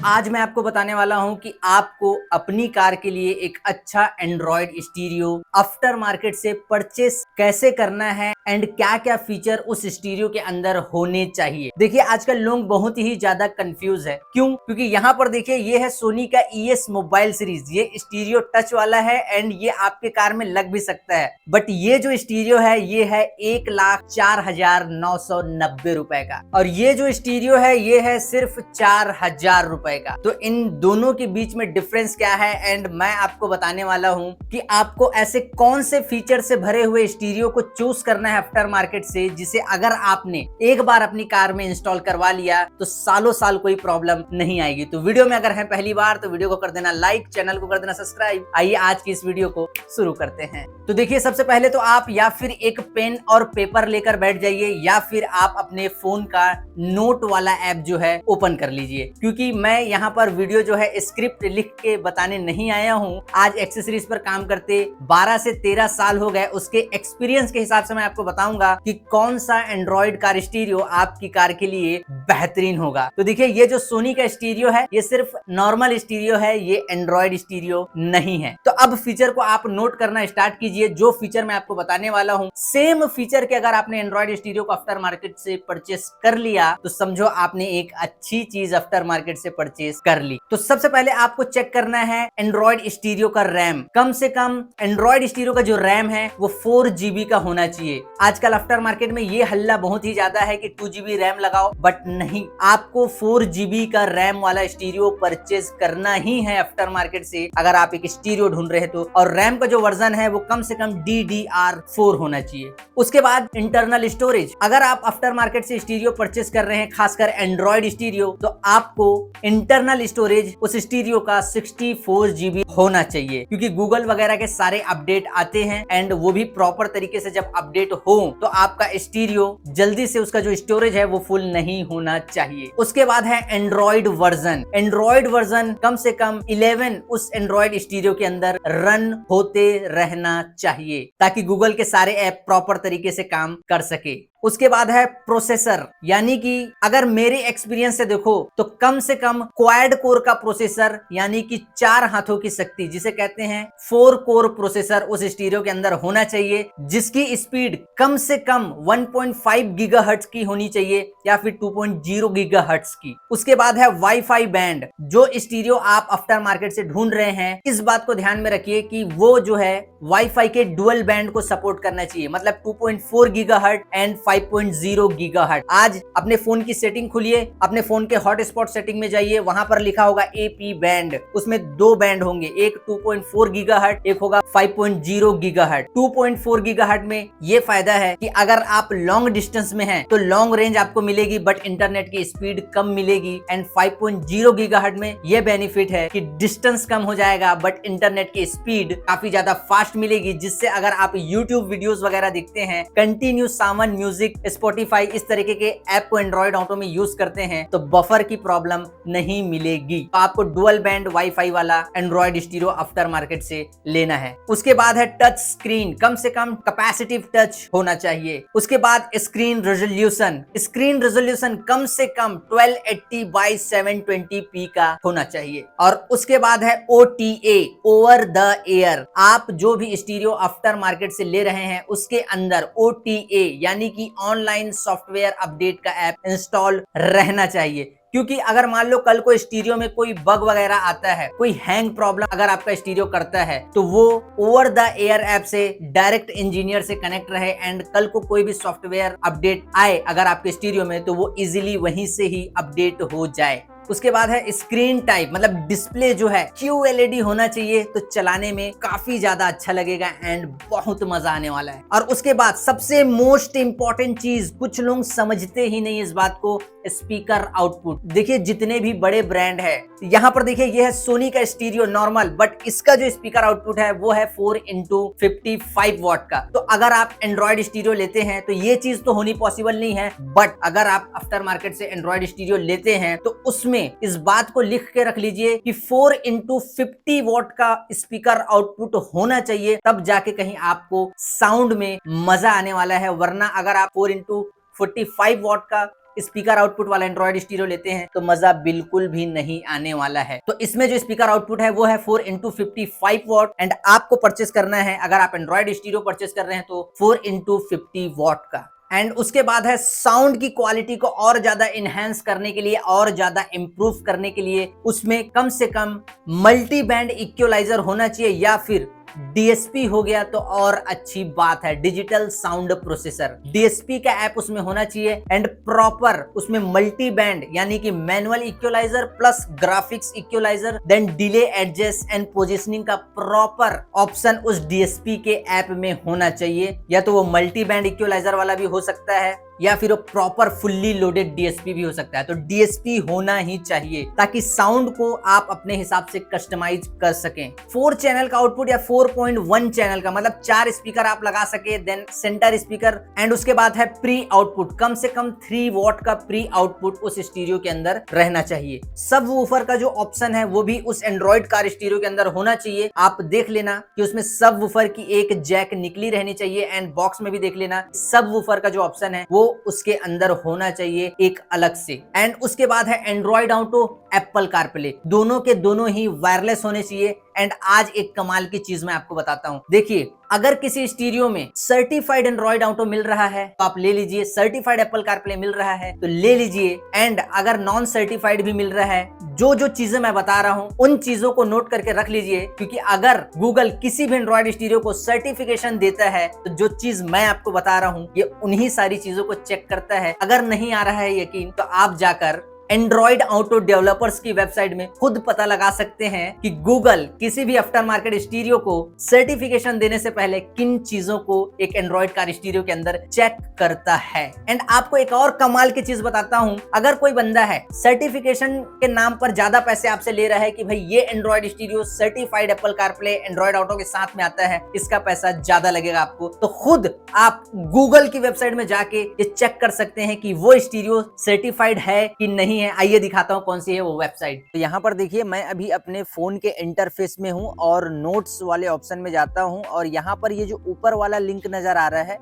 आज मैं आपको बताने वाला हूं कि आपको अपनी कार के लिए एक अच्छा एंड्रॉयड स्टीरियो आफ्टर मार्केट से परचेस कैसे करना है एंड क्या क्या फीचर उस स्टीरियो के अंदर होने चाहिए। देखिए आजकल लोग बहुत ही ज्यादा कंफ्यूज है। क्यों? क्योंकि यहाँ पर देखिए ये है सोनी का ES मोबाइल सीरीज। ये स्टीरियो टच वाला है एंड ये आपके कार में लग भी सकता है, बट ये जो स्टीरियो है ये है 1,04,990 रुपए का और ये जो स्टीरियो है ये है सिर्फ 4,000 रुपए का। तो इन दोनों के बीच में डिफरेंस क्या है एंड मैं आपको बताने वाला हूं कि आपको ऐसे कौन से फीचर से भरे हुए स्टीरियो को चूज करना है आफ्टर मार्केट से, जिसे अगर आपने एक बार अपनी कार में इंस्टॉल करवा लिया तो सालों साल कोई प्रॉब्लम नहीं आएगी। तो वीडियो में अगर है पहली बार तो वीडियो को कर देना लाइक, चैनल को कर देना सब्सक्राइब। आइए आज की इस वीडियो को शुरू करते हैं। तो देखिए सबसे पहले तो आप या फिर एक पेन और पेपर लेकर बैठ जाइए या फिर आप अपने फोन का नोट वाला ऐप जो है ओपन कर लीजिए, क्योंकि मैं यहाँ पर वीडियो जो है स्क्रिप्ट लिख के बताने नहीं आया हूँ। आज एक्सेसरीज पर काम करते 12 से 13 साल हो गए, उसके एक्सपीरियंस के हिसाब से मैं आपको बताऊंगा कि कौन सा एंड्रॉइड कार स्टीरियो आपकी कार के लिए बेहतरीन होगा। तो देखिए ये जो सोनी का स्टीरियो है ये सिर्फ नॉर्मल स्टीरियो है, ये एंड्रॉइड स्टीरियो नहीं है। तो अब फीचर को आप नोट करना स्टार्ट कीजिए। जो फीचर मैं आपको बताने वाला हूँ सेम फीचर के अगर आपने एंड्रॉइड स्टीरियो को आफ्टर मार्केट से परचेस कर लिया तो समझो आपने एक अच्छी चीज आफ्टर मार्केट से परचेस कर ली। तो सबसे पहले आपको चेक करना है एंड्रॉइड स्टीरियो का रैम। कम से कम एंड्रॉइड स्टीरियो का जो रैम है वो 4 GB का होना चाहिए। आजकल आफ्टर मार्केट में ये हल्ला बहुत ही ज्यादा है कि 2 GB रैम लगाओ, बट नहीं, आपको 4 GB का रैम वाला स्टीरियो परचेस करना ही है आफ्टर मार्केट से अगर आप एक स्टीरियो ढूंढ रहे हैं तो। और रैम का जो वर्जन है वो कम से कम DDR4 होना चाहिए। उसके बाद इंटरनल स्टोरेज, अगर आप आफ्टर मार्केट से स्टीरियो परचेस कर रहे हैं खासकर एंड्रॉइड स्टीरियो तो आपको इंटरनल स्टोरेज उस स्टीरियो का 64 GB होना चाहिए, क्योंकि गूगल वगैरह के सारे अपडेट आते हैं एंड वो भी प्रॉपर तरीके से जब अपडेट हो तो आपका स्टीरियो जल्दी से उसका जो स्टोरेज है वो फुल नहीं होना चाहिए। उसके बाद है एंड्रॉइड वर्जन। एंड्रॉइड वर्जन कम से कम 11 उस एंड्रॉइड स्टीरियो के अंदर रन होते रहना चाहिए ताकि गूगल के सारे ऐप प्रॉपर तरीके से काम कर सके। उसके बाद है प्रोसेसर, यानी कि अगर मेरे एक्सपीरियंस से देखो तो कम से कम क्वाड कोर का प्रोसेसर, यानी कि 4 हाथों की शक्ति जिसे कहते हैं 4 कोर प्रोसेसर उस स्टीरियो के अंदर होना चाहिए, जिसकी स्पीड कम से कम 1.5 गीगाहर्ट्ज की होनी चाहिए या फिर 2.0 गीगाहर्ट्ज की। उसके बाद है वाईफाई बैंड। जो स्टीरियो आप आफ्टर मार्केट से ढूंढ रहे हैं इस बात को ध्यान में रखिए कि वो जो है वाईफाई के डुअल बैंड को सपोर्ट करना चाहिए, मतलब 2.4 गीगाहर्ट्ज एंड 5.0 गीगाहर्ट्ज। आज अपने फोन की सेटिंग खुलिए, अपने फोन के हॉटस्पॉट सेटिंग में जाइए, वहां पर लिखा होगा AP बैंड। उसमें 2 बैंड होंगे, एक 2.4 गीगाहर्ट्ज, एक होगा 5.0 गीगाहर्ट्ज। 2.4 गीगाहर्ट्ज में ये फायदा है कि अगर आप लॉन्ग डिस्टेंस में हैं तो लॉन्ग रेंज आपको मिलेगी बट इंटरनेट की स्पीड कम मिलेगी। एंड 5.0 गीगाहर्ट्ज में ये बेनिफिट है कि डिस्टेंस कम हो जाएगा बट इंटरनेट की स्पीड काफी ज्यादा फास्ट मिलेगी, जिससे अगर आप YouTube वीडियोस वगैरह देखते हैं, कंटिन्यू सावन म्यूजिक, स्पॉटिफाई इस तरीके के ऐप को एंड्रॉइड ऑटो में यूज करते हैं तो बफर की प्रॉब्लम नहीं मिलेगी। तो आपको डुअल बैंड वाईफाई वाला एंड्रॉइड स्टीरियो आफ्टर मार्केट से लेना है। उसके बाद है टच स्क्रीन, कम से कम कैपेसिटिव टच होना चाहिए। उसके बाद स्क्रीन रेजोल्यूशन, स्क्रीन रेजोल्यूशन कम से कम 1280 बाई 720p का होना चाहिए। और उसके बाद है OTA, ओवर द एयर। आप जो भी स्टीरियो आफ्टर मार्केट से ले रहे हैं उसके अंदर OTA यानी कि ऑनलाइन सॉफ्टवेयर अपडेट का ऐप इंस्टॉल रहना चाहिए, क्योंकि अगर मान लो कल को स्टीरियो में कोई बग वगैरह आता है, कोई हैंग प्रॉब्लम अगर आपका स्टीरियो करता है तो वो ओवर द एयर ऐप से डायरेक्ट इंजीनियर से कनेक्ट रहे एंड कल को कोई भी सॉफ्टवेयर अपडेट आए अगर आपके स्टीरियो में तो वो इजीली वहीं से ही अपडेट हो जाए। उसके बाद है स्क्रीन टाइप, मतलब डिस्प्ले जो है QLED होना चाहिए तो चलाने में काफी ज्यादा अच्छा लगेगा एंड बहुत मजा आने वाला है। और उसके बाद सबसे मोस्ट इंपॉर्टेंट चीज, कुछ लोग समझते ही नहीं इस बात को, स्पीकर आउटपुट। देखिए जितने भी बड़े ब्रांड है, यहाँ पर देखिए ये है सोनी का स्टीरियो नॉर्मल, बट इसका जो स्पीकर आउटपुट है वो है 4x55 वॉट का। तो अगर आप एंड्रॉइड स्टीरियो लेते हैं तो ये चीज तो होनी पॉसिबल नहीं है, बट अगर आप आफ्टर मार्केट से एंड्रॉइड स्टीरियो लेते हैं तो उसमें इस बात को लिख के रख लीजिए कि 4x50 वॉट का स्पीकर आउटपुट होना चाहिए, तब जाके कहीं आपको साउंड में मजा आने वाला है। वरना अगर आप 4x45 वॉट का स्पीकर आउटपुट वाला एंड्रॉइड स्टीरियो लेते हैं तो मजा बिल्कुल भी नहीं आने वाला है। तो इसमें जो स्पीकर आउटपुट है वो है 4x55 वॉट एंड आपको परचेस करना है, अगर आप एंड्रॉइड स्टीरियो परचेस कर रहे हैं तो 4x50 वॉट का। एंड उसके बाद है साउंड की क्वालिटी को और ज्यादा इनहेंस करने के लिए, और ज्यादा इंप्रूव करने के लिए उसमें कम से कम मल्टी बैंड इक्वलाइजर होना चाहिए, या फिर डीएसपी हो गया तो और अच्छी बात है, डिजिटल साउंड प्रोसेसर। डीएसपी का ऐप उसमें होना चाहिए एंड प्रॉपर उसमें मल्टी बैंड यानी कि manual equalizer plus graphics equalizer, then delay adjust and positioning का प्रॉपर ऑप्शन उस डीएसपी के ऐप में होना चाहिए। या तो वो मल्टी बैंड इक्वलाइजर वाला भी हो सकता है या फिर वो प्रॉपर फुल्ली लोडेड डीएसपी भी हो सकता है। तो डीएसपी होना ही चाहिए ताकि साउंड को आप अपने हिसाब से कस्टमाइज कर सकें। 4 चैनल का आउटपुट या 4.1 चैनल का, मतलब 4 स्पीकर आप लगा सके, देन सेंटर स्पीकर एंड उसके बाद है प्री आउटपुट, कम से कम 3 वॉट का प्री आउटपुट उस स्टीरियो के अंदर रहना चाहिए। सब वूफर का जो ऑप्शन है वो भी उस एंड्रॉइड कार स्टीरियो के अंदर होना चाहिए। आप देख लेना कि उसमें सब वूफर की एक जैक निकली रहनी चाहिए एंड बॉक्स में भी देख लेना सब वूफर का जो ऑप्शन है वो उसके अंदर होना चाहिए एक अलग से। एंड उसके बाद है एंड्रॉइड ऑटो, एप्पल कारप्ले, दोनों के दोनों ही वायरलेस होने चाहिए। एंड आज एक कमाल की चीज मैं आपको बताता हूं, देखिए अगर किसी स्टीरियो में सर्टिफाइड एंड्रॉइड ऑटो मिल रहा है तो आप ले लीजिए, सर्टिफाइड एप्पल कारप्ले मिल रहा है तो ले लीजिए, एंड अगर नॉन सर्टिफाइड भी मिल रहा है, जो जो चीजें मैं बता रहा हूं उन चीजों को नोट करके रख लीजिए, क्योंकि अगर गूगल किसी भी एंड्रॉइड स्टीरियो को सर्टिफिकेशन देता है तो जो चीज मैं आपको बता रहा हूं ये उन्हीं सारी चीजों को चेक करता है। अगर नहीं आ रहा है यकीन तो आप जाकर एंड्रॉइड ऑटो डेवलपर्स की वेबसाइट में खुद पता लगा सकते हैं कि गूगल किसी भी आफ्टर मार्केट स्टीरियो को सर्टिफिकेशन देने से पहले किन चीजों को एक एंड्रॉइड कार स्टीरियो के अंदर चेक करता है। एंड आपको एक और कमाल की चीज बताता हूं, अगर कोई बंदा है सर्टिफिकेशन के नाम पर ज्यादा पैसे आपसे ले रहा है कि भाई ये Android stereo certified Apple CarPlay Android auto के साथ में आता है, इसका पैसा ज्यादा लगेगा आपको, तो खुद आप गूगल की वेबसाइट में जाके ये चेक कर सकते हैं कि वो स्टीरियो सर्टिफाइड है कि नहीं है। आइए दिखाता हूं कौन सी है वो वेबसाइट। तो यहाँ पर देखिए मैं अभी अपने फोन के इंटरफेस में हूं और नोट्स वाले ऑप्शन में जाता हूं और यहाँ पर ये जो ऊपर वाला लिंक नजर आ रहा है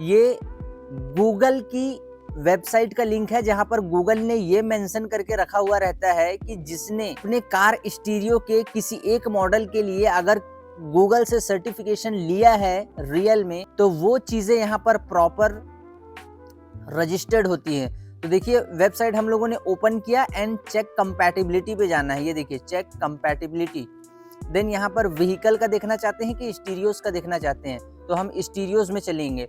ये गूगल की वेबसाइट का लिंक है, जहां पर गूगल ने ये मेंशन करके रखा हुआ रहता है कि जिसने अपने कार स्टीरियो के किसी एक मॉडल के लिए अगर गूगल से सर्टिफिकेशन लिया है रियल में तो वो चीजें यहाँ पर प्रॉपर रजिस्टर्ड होती हैं। तो देखिए वेबसाइट हम लोगों ने ओपन किया एंड चेक कंपैटिबिलिटी पे जाना है। ये देखिए चेक कंपैटिबिलिटी, देन यहाँ पर व्हीकल का देखना चाहते हैं कि स्टीरियोस का देखना चाहते हैं तो हम स्टीरियोस में चलेंगे।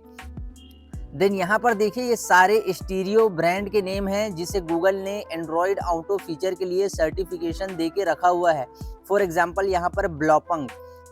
देन यहाँ पर देखिए ये सारे स्टीरियो ब्रांड के नेम हैं जिसे गूगल ने एंड्रॉइड ऑटो फीचर के लिए सर्टिफिकेशन दे के रखा हुआ है। फॉर एग्जाम्पल यहाँ पर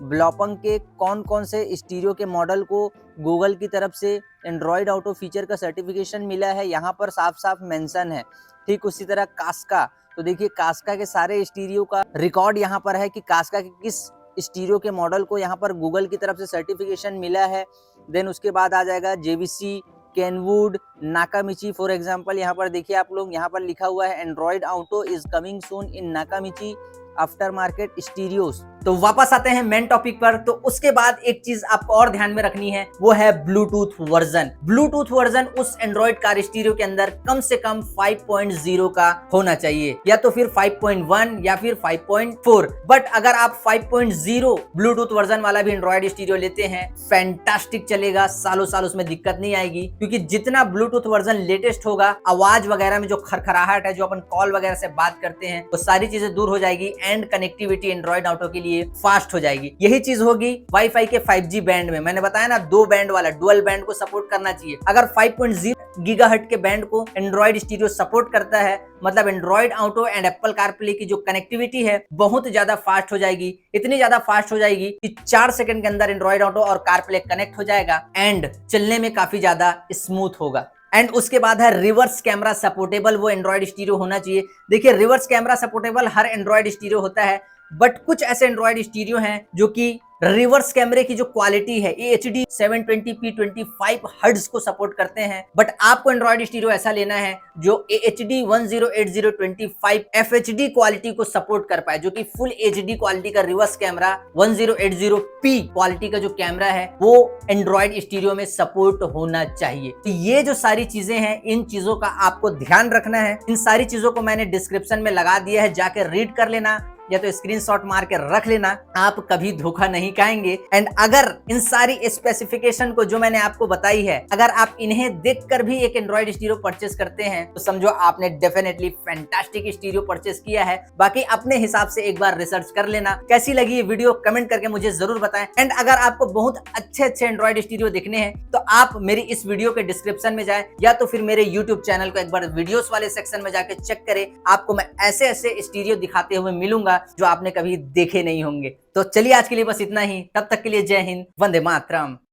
ब्लॉपंग के कौन कौन से स्टीरियो के मॉडल को गूगल की तरफ से एंड्रॉइड ऑटो फीचर का सर्टिफिकेशन मिला है यहाँ पर साफ साफ मेंशन है। ठीक उसी तरह कास्का, तो देखिए कास्का के सारे स्टीरियो का रिकॉर्ड यहाँ पर है कि कास्का के किस स्टीरियो के मॉडल को यहाँ पर गूगल की तरफ से सर्टिफिकेशन मिला है। देन उसके बाद आ जाएगा जेवीसी, केनवुड, नाकामिची। फॉर एग्जाम्पल यहाँ पर देखिए आप लोग, यहाँ पर लिखा हुआ है android auto is coming soon in Nakamichi after market stereos. तो वापस आते हैं मेन टॉपिक पर। तो उसके बाद एक चीज आपको और ध्यान में रखनी है वो है ब्लूटूथ वर्जन। ब्लूटूथ वर्जन उस एंड्रॉइड कार स्टीरियो के अंदर कम से कम 5.0 का होना चाहिए, या तो फिर 5.1 या फिर 5.4। बट अगर आप 5.0 ब्लूटूथ वर्जन वाला भी एंड्रॉइड स्टीरियो लेते हैं फैंटास्टिक चलेगा, सालों साल उसमें दिक्कत नहीं आएगी, क्योंकि जितना ब्लूटूथ वर्जन लेटेस्ट होगा आवाज वगैरह में जो खरखराहट है, जो अपन कॉल वगैरह से बात करते हैं, वो सारी चीजें दूर हो जाएगी एंड कनेक्टिविटी एंड्रॉइड ऑटो के लिए फास्ट हो जाएगी। यही चीज होगी वाईफाई के 5G बैंड में। मैंने बताया ना 2 बैंड वाला डुअल बैंड को सपोर्ट करना चाहिए। अगर 5.0 गीगाहर्ट्ज के बैंड को एंड्रॉइड स्टीरियो सपोर्ट करता है, मतलब Android auto and Apple CarPlay की जो कनेक्टिविटी है बहुत ज्यादा फास्ट हो जाएगी। इतनी ज्यादा फास्ट हो जाएगी कि 4 सेकंड के अंदर एंड्रॉइड ऑटो और कारप्ले कनेक्ट हो जाएगा एंड चलने में काफी ज्यादा स्मूथ होगा। एंड उसके बाद है रिवर्स कैमरा सपोर्टेबल, वो एंड्रॉइड स्टीरियो होना चाहिए। देखिए रिवर्स कैमरा सपोर्टेबल हर एंड्रॉइड स्टीरियो होता है, बट कुछ ऐसे एंड्रॉइड स्टीरियो हैं जो कि रिवर्स कैमरे की जो क्वालिटी है ये HD 720p 25 हर्ट्ज को सपोर्ट करते हैं, बट आपको एंड्रॉइड स्टीरियो ऐसा लेना है जो HD 108025 FHD क्वालिटी को सपोर्ट कर पाए, जो कि फुल HD क्वालिटी का रिवर्स कैमरा 1080p क्वालिटी का जो कैमरा है वो एंड्रॉइड स्टीरियो में सपोर्ट होना चाहिए। तो ये जो सारी चीजें हैं, इन चीजों का आपको ध्यान रखना है। इन सारी चीजों को मैंने डिस्क्रिप्शन में लगा दिया है, जाकर रीड कर लेना या तो स्क्रीनशॉट मार के रख लेना, आप कभी धोखा नहीं खाएंगे। एंड अगर इन सारी स्पेसिफिकेशन को जो मैंने आपको बताई है, अगर आप इन्हें देखकर भी एक एंड्रॉइड स्टीरियो परचेस करते हैं तो समझो आपने डेफिनेटली फैंटास्टिक स्टीरियो परचेस किया है। बाकी अपने हिसाब से एक बार रिसर्च कर लेना। कैसी लगी ये वीडियो कमेंट करके मुझे जरूर बताएं। एंड अगर आपको बहुत अच्छे एंड्रॉइड स्टीरियो दिखने हैं तो आप मेरी इस वीडियो के डिस्क्रिप्शन में जाए या तो फिर मेरे यूट्यूब चैनल को एक बार वीडियोस वाले सेक्शन में जाके चेक करें। आपको मैं ऐसे ऐसे स्टीरियो दिखाते हुए मिलूंगा जो आपने कभी देखे नहीं होंगे। तो चलिए आज के लिए बस इतना ही। तब तक के लिए जय हिंद, वंदे मातरम।